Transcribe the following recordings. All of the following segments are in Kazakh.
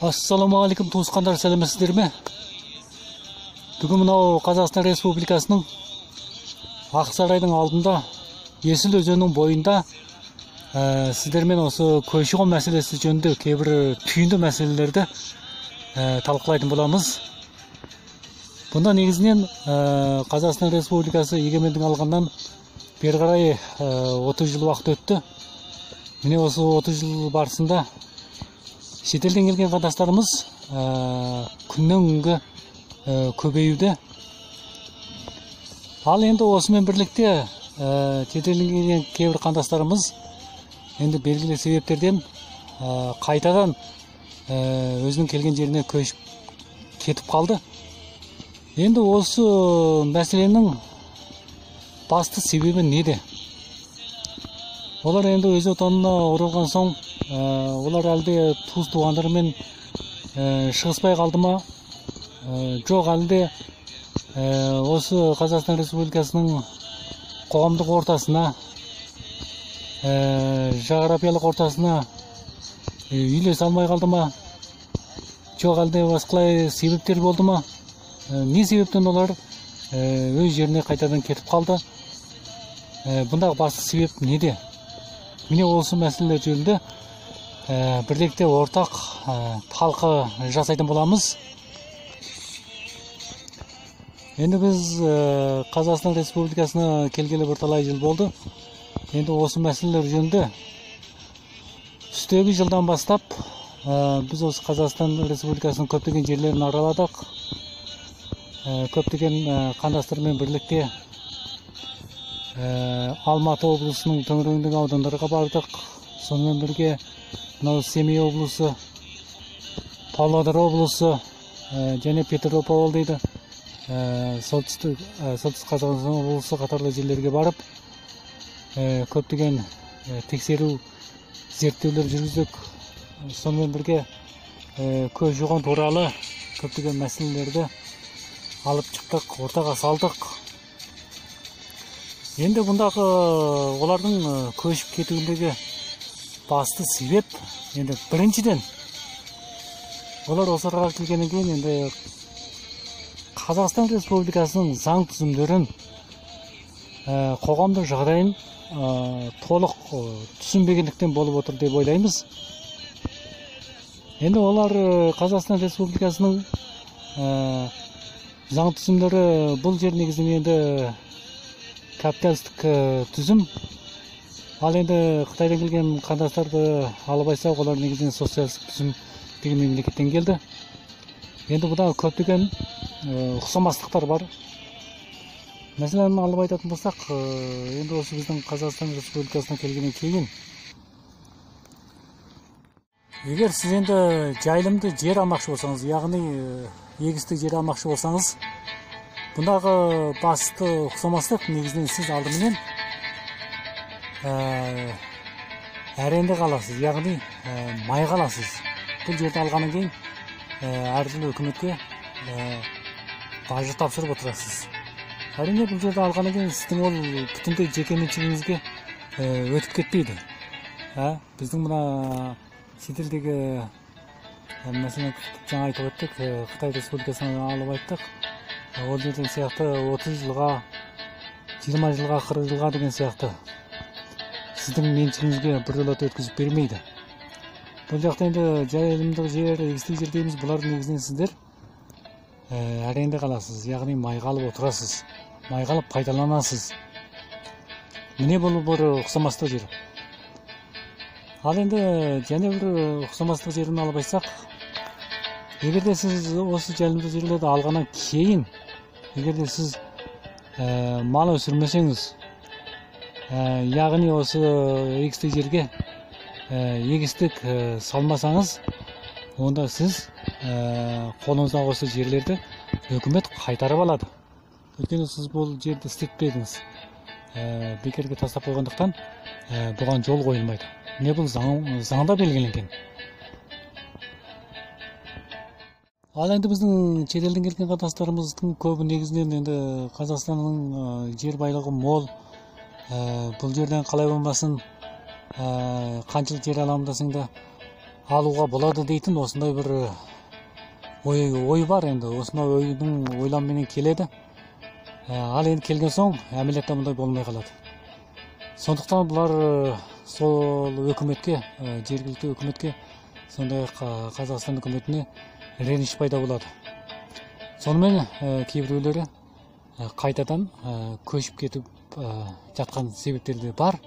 Ассаламағалейкум туысқандар, сәлеметсіздер ме? Бүгін мынау Қазақстан Республикасының Ақсарайдың алдында, Есіл өзенінің бойында сіздермен осы көші-қон мәселесі жөнінде кейбір түйінді мәселелерді талқылайтын боламыз. Бұнда негізінен Қазақстан Республикасы егемендік алғаннан бері қарай 30 жыл уақыт өтті. Міне осы 30 жыл барысында шетелден келген қандастарымыз күннен күнге көбеюде. Ал енді осымен бірлікте шетелден келген кейбір қандастарымыз енді белгілі себептерден қайтадан өзінің келген жеріне көшіп кетіп қалды. Енді осы мәселенің басты себебі неде? Олар енді өз отанына оралған соң, олар әлде туыс-туғандарымен шығыспай қалды ма? Жоқ, әлде осы Қазақстан Республикасының қоғамдық ортасына, жағрапиялық ортасына үйлесе алмай қалды ма? Жоқ, әлде басқалай себептер болды ма? Не себептен олар өз жеріне қайтадан кетіп қалды? Бұндағы басты себеп неде? Міне осы мәселелер жөнінде бірлікте ортақ талқы жасайтын боламыз. Енді біз Қазақстан Республикасына келгелі бірталай жыл болды. Енді осы мәселелер жөнінде үстегі жылдан бастап біз осы Қазақстан Республикасының көптеген жерлерін араладық. Көптеген қандастармен бірлікте Алматы облысының төңірегіндегі аудандарға бардық. Сонымен бірге Семей облысы, Павлодар облысы және Петропавл дейді, солтүстік Қазақстан облысы қатарлы жерлерге барып, көптеген тексеру зерттеулер жүргіздік. Сонымен бірге көші-қон туралы көптеген мәселелерді алып шықтық, ортаға салдық. Енді бұндағы олардың көшіп кетуіндегі басты себеп, енді біріншіден олар осы араға келгеннен кейін енді Қазақстан Республикасының заң түзімдерін, қоғамдық жағдайын толық түсінбегендіктен болып отыр деп ойлаймыз. Енді олар Қазақстан Республикасының заң түзімдері бұл жер негізінен енді капиталистік түзім. Ал енді Қытайдан келген қандастарды алып айтсақ, олар негізінен социалистік түзім деген мемлекеттен келді. Енді бұда көптеген ұқсамастықтар бар. Мәселен алып айтатын болсақ, енді осы біздің Қазақстан Республикасына келгеннен кейін, егер сіз енді жайылымды жер алмақшы болсаңыз, яғни егістік жер алмақшы болсаңыз, бұндағы басты ұқсамастық негізінен сіз алдыменен әренді қаласыз, яғни май қаласыз. Бұл жерді алғаннан кейін әртүрлі үкіметке бажы тапсырып отырасыз. Әрине бұл жерді алғаннан кейін сіздің ол бүтіндей жеке меншігіңізге өтіп кетпейді. Біздің мына шетелдегі мәселен жаңа айтып өттік, Қытай Республикасына алып айттық. Ол жерден сияқты 30 жылға, 20 жылға, 40 жылға деген сияқты сіздің меншігіңізге біржолата өткізіп бермейді. Бұл жақта енді жайылымдық жер, егістік жер дейміз, бұлардың негізінен сіздер әренде қаласыз, яғни майға алып отырасыз, майға алып пайдаланасыз. Міне бұл бір ұқсамастық жер. Ал енді және бір ұқсамастық жерін алып айтсақ, егерде сіз осы жайылымдық жерлерді алғаннан кейін, егерде сіз мал өсірмесеңіз, яғни осы егістік жерге егістік салмасаңыз, онда сіз қолыңыздағы осы жерлерді үкімет қайтарып алады. Өйткені сіз бұл жерді істетпедіңіз, бекерге тастап қойғандықтан бұған жол қойылмайды. Не бұл заңда белгіленген. Ал енді біздің шетелден келген қандастарымыздың көбі негізінен енді Қазақстанның жер байлығы мол. Бұл жерден қалай болмасын, қаншалық жер аламын десең де, алуға болады дейтін осындай бір ой бар. Енді осындай ойдың ойланменен келеді. Ал енді келген соң әмелиятта мұндай болмай қалады. Сондықтан бұлар сол өкіметке, жергілікті өкіметке, сондай Қазақстан үкіметіне реніш пайда болады. Сонымен кейбіреулері қайтадан көшіп кетіп жатқан себептері бар.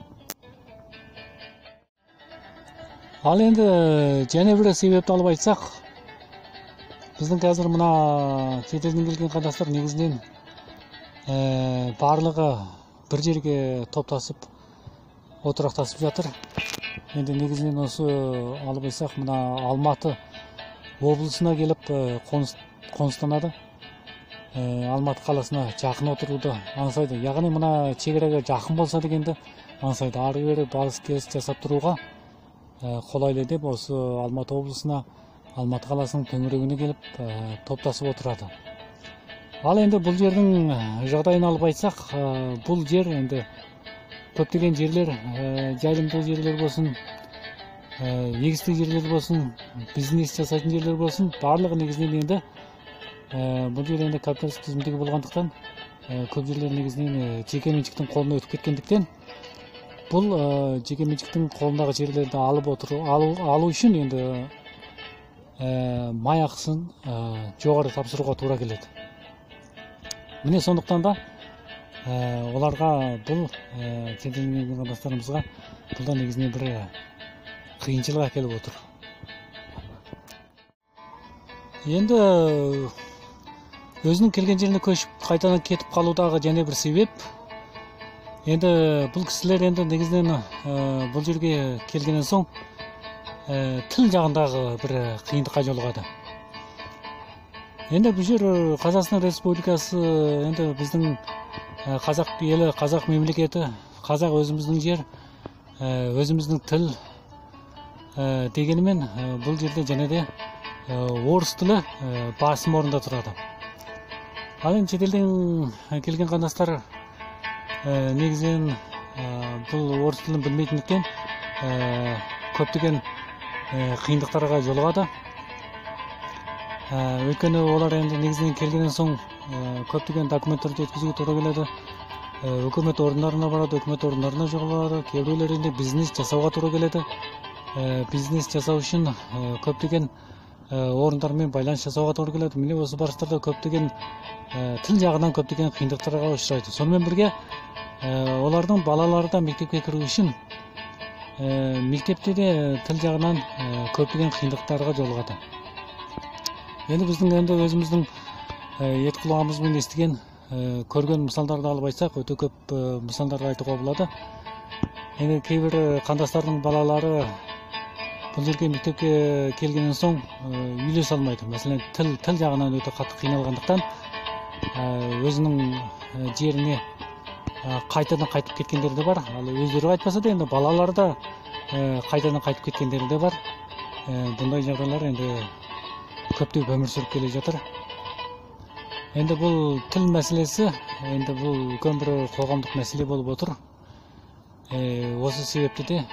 Ал енді және бір себепті алып айтсақ, біздің қазір мына шетелден келген қандастар негізінен барлығы бір жерге топтасып отырақтасып жатыр. Енді негізінен осы алып айтсақ, мына Алматы облысына келіп қоныстанады. Алматы қаласына жақын отыруды аңсайды. Яғни мына шекараға жақын болса дегенді аңсайды. Ары бері барыс келіс жасап тұруға қолайлы деп осы Алматы облысына, Алматы қаласының төңірегіне келіп топтасып отырады. Ал енді бұл жердің жағдайын алып айтсақ, бұл жер енді көптеген жерлер, жайылымды жерлер болсын, егістік жерлер болсын, бизнес жасайтын жерлер болсын, барлығы негізінен енді бұл жер енді капиталистік тізімдегі болғандықтан, көп жерлер негізінен жеке меншіктің қолына өтіп кеткендіктен, бұл жеке меншіктің қолындағы жерлерді алу үшін енді май ақысын жоғары тапсыруға тура келеді. Міне сондықтан да оларға бұл шетелден қандастарымызға бұл да негізінен бір қиыншылық әкеліп отыр. Енді өзінің келген жеріне көшіп қайтадан кетіп қалудағы және бір себеп, енді бұл кісілер енді негізінен бұл жерге келгеннен соң тіл жағындағы бір қиындыққа жолығады. Енді бұл жер Қазақстан Республикасы, енді біздің қазақ елі, қазақ мемлекеті, қазақ өзіміздің жер, өзіміздің тіл дегенімен бұл жерде және де орыс тілі басым орында тұрады. Ал енді шетелден келген қандастар негізінен бұл орыс тілін білмейтіндіктен көптеген қиындықтарға жолығады. Өйткені олар енді негізінен келгеннен соң көптеген документтерді өткізуге тура келеді. Үкімет орындарына барады, үкімет орындарына жоғалады. Кейбіреулер енді бизнес жасауға тура келеді. Бизнес жасау үшін көптеген орындармен байланыс жасауға тура келеді. Міне осы барыстарда көптеген тіл жағынан көптеген қиындықтарға ұшырайды. Сонымен бірге олардың балалары да мектепке кіру үшін мектепте де тіл жағынан көптеген қиындықтарға жолығады. Енді біздің өзіміздің ет құлағымызбен естіген, көрген мысалдарды алып айтсақ, өте көп мысалдарды айтуға болады. Енді кейбір қандастардың балалары бұл жерге мектепке келгеннен соң үйлесе алмайды. Мәселен, тіл жағынан өте қатты қиналғандықтан өзінің жеріне қайтадан қайтып кеткендері де бар. Ал өздері қайтпаса да енді балалары да қайтадан қайтып кеткендері де бар. Бұндай жағдайлар енді көптеп өмір сүріп келе жатыр. Енді бұл тіл мәселесі, енді бұл үлкен бір қоғамдық мәселе болып отыр. Осы себепті де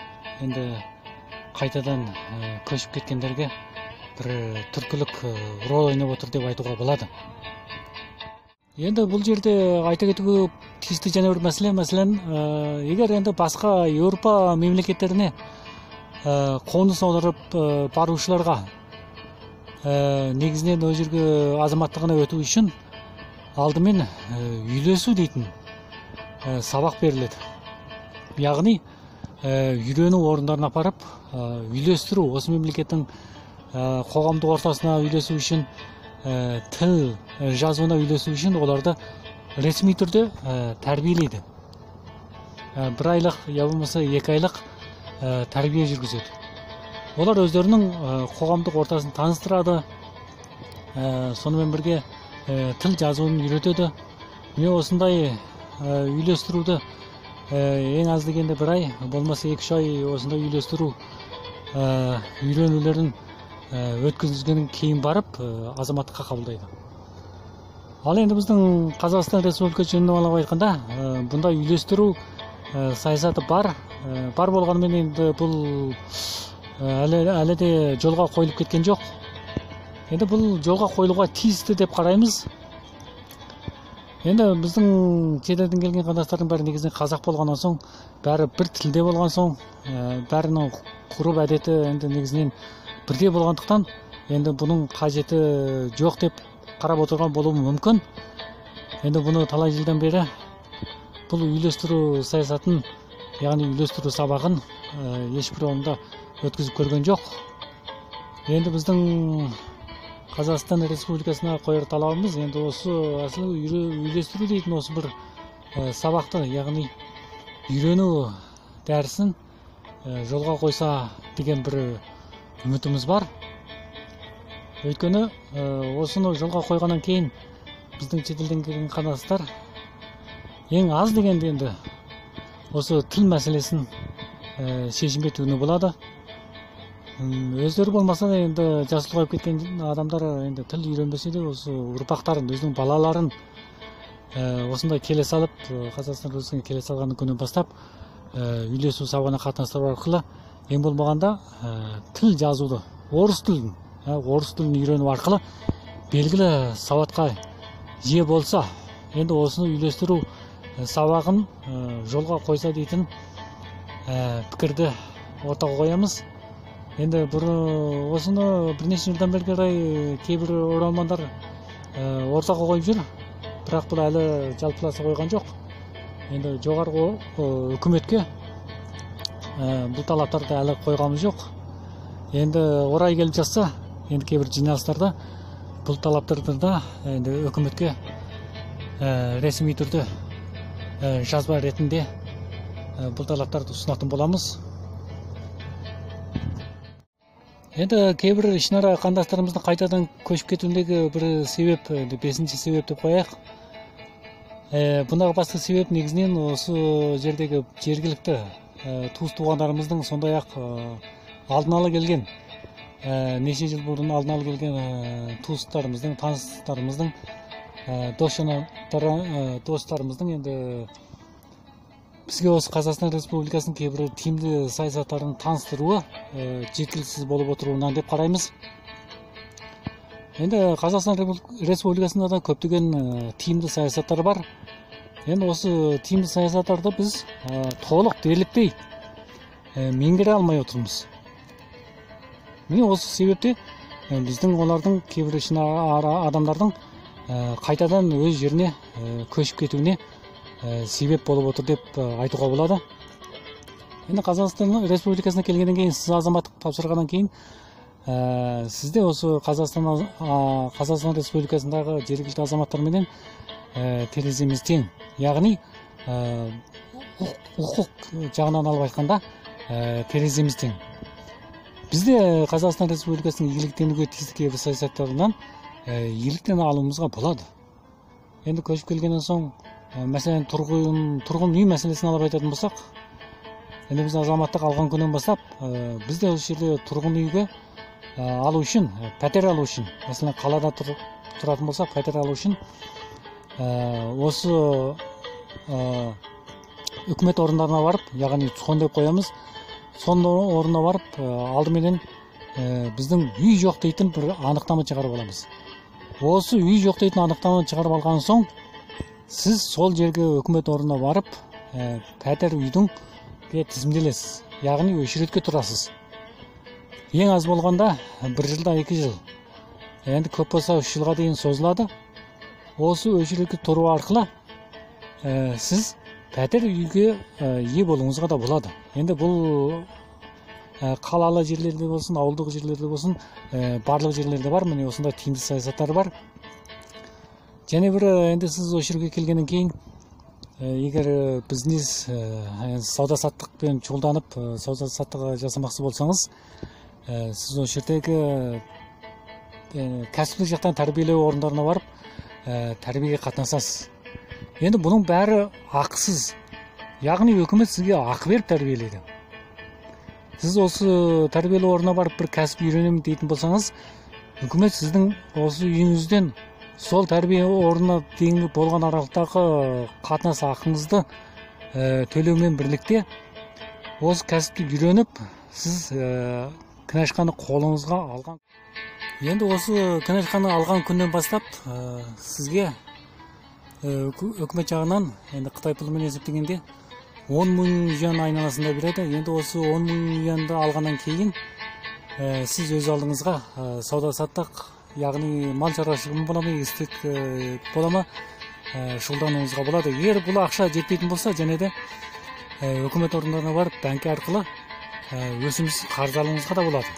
енді қайтадан көшіп кеткендерге бір түркілік рол ойнап отыр деп айтуға болады. Енді бұл жерде айта кетуге тиісті және бір мәселе, мәселен, егер енді басқа Еуропа мемлекеттеріне қоныс аударып барушыларға негізінен ол жерге азаматтығына өту үшін алдымен үйлесу дейтін сабақ беріледі. Яғни үйрену орындарына апарып үйлестіру, осы мемлекеттің қоғамдық ортасына үйлесу үшін, тіл жазуына үйлесу үшін оларды ресми түрде тәрбиелейді. Бір айлық, я болмаса 2 айлық тәрбие жүргізеді. Олар өздерінің қоғамдық ортасын таныстырады, сонымен бірге тіл жазуын үйретеді. Міне осындай үйлестіруді ең аз дегенде 1 ай, болмаса 2-3 ай осындай үйлестіру үйренулерін өткізгеннен кейін барып азаматтыққа қабылдайды. Ал енді біздің Қазақстан Республикасы жөнінен алып айтқанда, бұндай үйлестіру саясаты бар болғанымен енді бұл әлі де жолға қойылып кеткен жоқ. Енді бұл жолға қойылуға тиісті деп қараймыз. Енді біздің шетелден келген қандастардың бәрі негізінен қазақ болғаннан соң, бәрі бір тілде болған соң, бәрінің ғұрып әдеті енді негізінен бірдей болғандықтан, енді бұның қажеті жоқ деп қарап отырған болуы мүмкін. Енді бұны талай жылдан бері бұл үйлестіру саясатын, яғни үйлестіру сабағын ешбір орында өткізіп көрген жоқ. Енді біздің Қазақстан Республикасына қойыр талабымыз енді осы асыл үйлестіру дейтін осы бір сабақты, яғни үйрену дәрісін жолға қойса деген бір үмітіміз бар. Өйткені осыны жолға қойғаннан кейін біздің шетелден келген қандастар ең аз дегенде енді осы тіл мәселесін шешімге түгіне болады. Өздері болмаса да енді жасы ұлғайып кеткен адамдар енді тіл үйренбесе де осы ұрпақтарын, өзінің балаларын осындай келе салып, Қазақстан Республикасына келе салған күннен бастап үйлесу сабағына қатынастыру арқылы ең болмағанда тіл жазуды, орыс тілін үйрену арқылы белгілі сауатқа ие болса, енді осыны үйлестіру сабағын жолға қойса дейтін пікірді ортаға қоямыз. Енді осыны бірнеше жылдан бері қарай кейбір оралмандар ортаға қойып жүр, бірақ бұл әлі жалпыласа қойған жоқ. Енді жоғарғы үкіметке бұл талаптарды әлі қойғанымыз жоқ. Енді орай келіп жатса, енді кейбір жиналыстарда бұл талаптарды да енді үкіметке ресми түрде жазба ретінде бұл талаптарды ұсынатын боламыз. Енді кейбір ішінара қандастарымыздың қайтадан көшіп кетуіндегі бір себеп, 5-ші себеп деп қояйық. Бұндағы басты себеп негізінен осы жердегі жергілікті туыс-туғандарымыздың, сондай-ақ алдын ала келген, неше жыл бұрын алдын ала келген туыстарымыздың, таныстарымыздың, достарымыздың енді бізге осы Қазақстан Республикасының кейбір тиімді саясаттарын таныстыруы жеткіліксіз болып отыруынан деп қараймыз. Енді Қазақстан Республикасында да көптеген тиімді саясаттар бар. Енді осы тиімді саясаттарды біз толық дерлікпей меңгере алмай отырмыз. Міне осы себепте біздің олардың кейбір адамдардың қайтадан өз жеріне көшіп кетуіне себеп болып отыр деп айтуға болады. Енді Қазақстан Республикасына келгеннен кейін, сіз азаматтық тапсырғаннан кейін, сізде осы Қазақстан Республикасындағы жергілікті азаматтарменен тереземіз тең. Яғни құқық жағынан алып айтқанда тереземіз тең. Бізде Қазақстан Республикасының игіліктенуге тиісті кейбір саясаттарынан игіліктен алуымызға болады. Енді көшіп келгеннен соң, мәселен тұрғын үй мәселесін алып айтатын болсақ, енді біз азаматтық алған күннен бастап, бізде осы жерде тұрғын үйге алу үшін, пәтер алу үшін, мәселен қалада тұратын болсақ, пәтер алу үшін осы үкімет орындарына барып, яғни сон деп қоямыз, сон орнына барып, алдыменен біздің үй жоқ дейтін бір анықтама шығарып аламыз. Осы үй жоқ дейтін анықтама шығарып алған соң, сіз сол жерге үкімет орнына барып, пәтер үйдің тізімделесіз, яғни өшіретке тұрасыз. Ең аз болғанда 1 жылдан 2 жыл, енді көп болса 3 жылға дейін созылады. Осы өшіретке тұру арқылы сіз пәтер үйге ие болуыңызға да болады. Енді бұл қалалы жерлерде болсын, ауылдық жерлерде болсын, барлық жерлерде бар, міне осындай тиімді саясаттар бар. Және бір енді сіз осы жерге келгеннен кейін, егер бизнес сауда-саттықпен жолданып, сауда-саттық жасамақшы болсаңыз, сіз осы жердегі кәсіптік жақтан тәрбиелеу орындарына барып, тәрбиеге қатынасасыз. Енді бұның бәрі ақысыз. Яғни үкімет сізге ақы беріп тәрбиелейді. Сіз осы тәрбиелеу орнына барып бір кәсіп үйренемін дейтін болсаңыз, үкімет сіздің осы үйіңізден сол тәрбие орнына дейінгі болған аралықтағы қатынас ақыңызды төлеумен бірлікте осы кәсіпті үйреніп, сіз кінәшқаны қолыңызға алған. Енді осы кінәшқаны алған күннен бастап сізге үкімет жағынан енді Қытай пұлымен есептегенде 10 мың юан айналасында береді. Енді осы 10 мың юанды алғаннан кейін сіз өз алдыңызға сауда саттық, яғни мал шаруашылығы бола ма, егістік бола ма шұғылдануыңызға болады. Егер бұл ақша жетпейтін болса, және де үкімет орындарына барып бәңке арқылы өсімсіз қарыз алуыңызға да болады.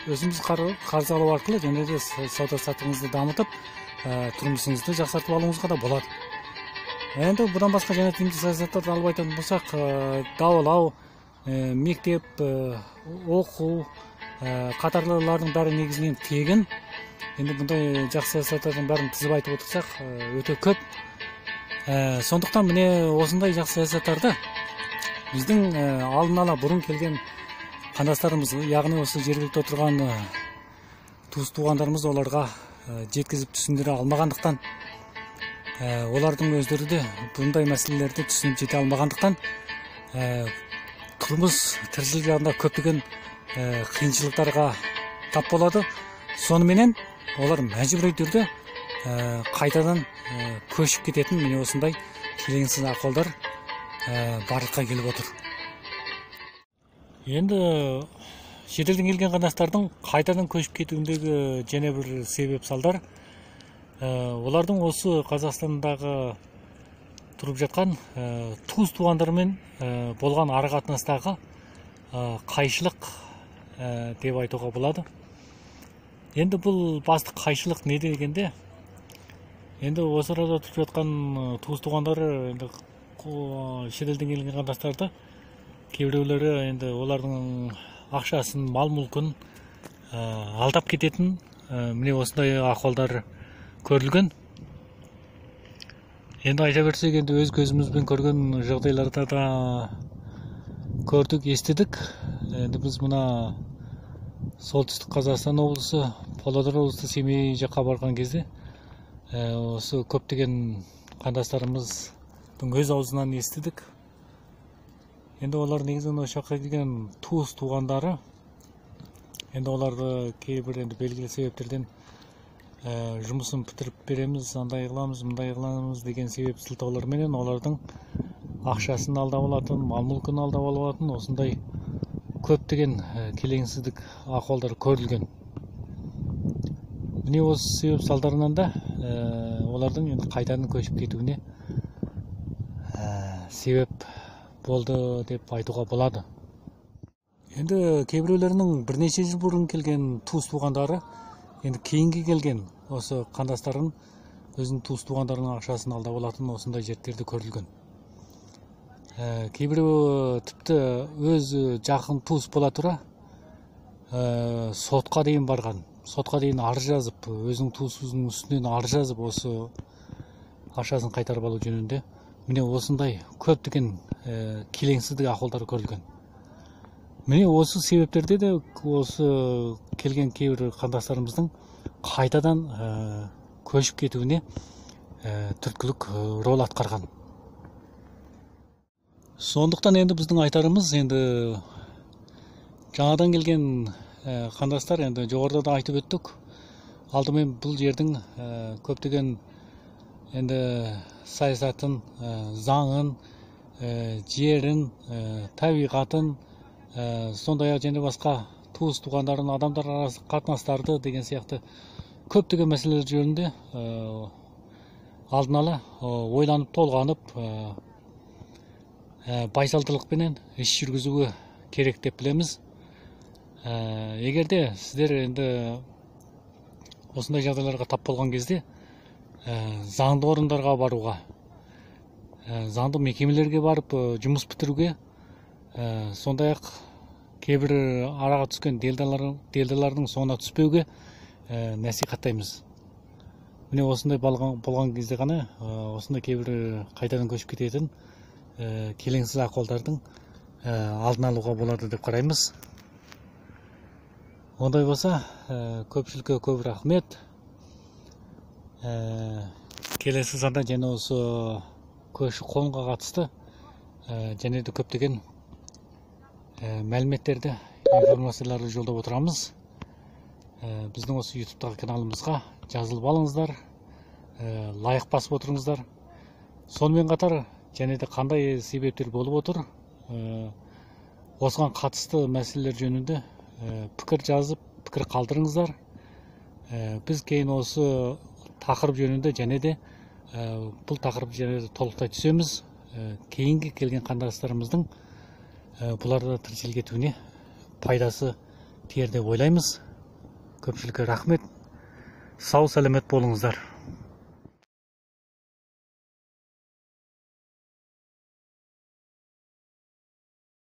Өсімсіз қарыз алу арқылы және де сауда саттығыңызды дамытып, тұрмысыңызды жақсартып алуыңызға да болады. Енді бұдан басқа және тиімді саясаттарды алып айтатын болсақ, дауалау, мектеп, оқу қатарлылардың бәрі негізінен тегін. Енді бұндай жақсы саясаттардың бәрін тізіп айтып отырсақ, өте көп. Сондықтан міне осындай жақсы саясаттарды біздің алдын ала бұрын келген қандастарымыз, яғни осы жергілікті отырған туыс-туғандарымыз оларға жеткізіп түсіндіре алмағандықтан, олардың өздері де бұндай мәселелерді түсініп жете алмағандықтан, тұрмыс тіршілік жағында көптеген қиыншылықтарға тап болады. Соныменен олар мәжбүри түрде қайтадан көшіп кететін міне осындай келеңсіз ақылдар барлыққа келіп отыр. Енді шетелден келген қандастардың қайтадан көшіп кетуіндегі және бір себеп салдар, олардың осы Қазақстандағы тұрып жатқан туыс-туғандармен болған ара қатынастағы қайшылық деп айтуға болады. Енді бұл басты қайшылық не дегенде, енді осы арада тұрып жатқан туыс-туғандары шетелден келген қандастарды кейбіреулері енді олардың ақшасын, мал-мүлкін алдап кететін міне осындай ахуалдар көрілген. Енді айта берсек, енді өз көзімізбен көрген жағдайларда да көрдік, естідік. Енді біз мына солтүстік Қазақстан облысы, Павлодар облысы, Семей жаққа барған кезде осы көптеген қандастарымыздың өз аузынан естідік. Енді олар негізінен осы жаққа келген туыс-туғандары, енді оларды кейбір белгілі себептерден жұмысын бітіріп береміз, андай қыламыз, мындай қыламыз деген себеп сылтауларменен олардың ақшасын алдап алатын, мал-мүлкін алдап алатын осындай көптеген келеңсіздік ахуалдар көрілген. Міне осы себеп салдарынан да олардың енді қайтадан көшіп кетуіне себеп болды деп айтуға болады. Енді кейбіреулерінің бірнеше жыл бұрын келген туыс-туғандары енді кейінгі келген осы қандастарын өзінің туыс-туғандарының ақшасын алдап алатын осындай жертерді көрілген. Кейбіреуі тіпті өз жақын туыс бола тұра сотқа дейін барған, сотқа дейін арыз жазып, өзінің туысының үстінен арыз жазып осы ақшасын қайтарып алу жөнінде міне осындай көптеген келеңсіздік ахуалдар көрілген. Міне осы себептерде де осы келген кейбір қандастарымыздың қайтадан көшіп кетуіне түрткілік рол атқарған. Сондықтан енді біздің айтарымыз, енді жаңадан келген қандастар, енді жоғарыда да айтып өттік, алдымен бұл жердің көптеген енді саясатын, заңын, жерін, табиғатын, сондай-ақ және басқа туыс-туғандарын, адамдар арасы қатынастарды деген сияқты көптеген мәселелер жөнінде алдын ала ойланып, толғанып, байсалдылықпенен іс жүргізуі керек деп білеміз. Егерде сіздер енді осындай жағдайларға тап болған кезде заңды орындарға баруға, заңды мекемелерге барып жұмыс бітіруге, сондай-ақ кейбір араға түскен делдалардың соңына түспеуге насихаттаймыз. Міне осындай болған кезде ғана осындай кейбір қайтадан көшіп кететін келеңсіз ахуалдардың алдын алуға болады деп қараймыз. Ондай болса, көпшілікке көп рахмет. Келесі санда және осы көші-қонға қатысты және де көптеген мәліметтерді, информацияларды жолдап отырамыз. Біздің осы ютубтағы каналымызға жазылып алыңыздар, лайк басып отырыңыздар. Сонымен қатар, және де қандай себептер болып отыр, осыған қатысты мәселелер жөнінде пікір жазып, пікір қалдырыңыздар. Біз кейін осы тақырып жөнінде және де бұл тақырып жөнінде толықтай түсеміз. Кейінгі келген қандастарымыздың бұларды тіршілік етуіне пайдасы тиер деп ойлаймыз. Көпшілікке рахмет. Сау сәлемет болыңыздар.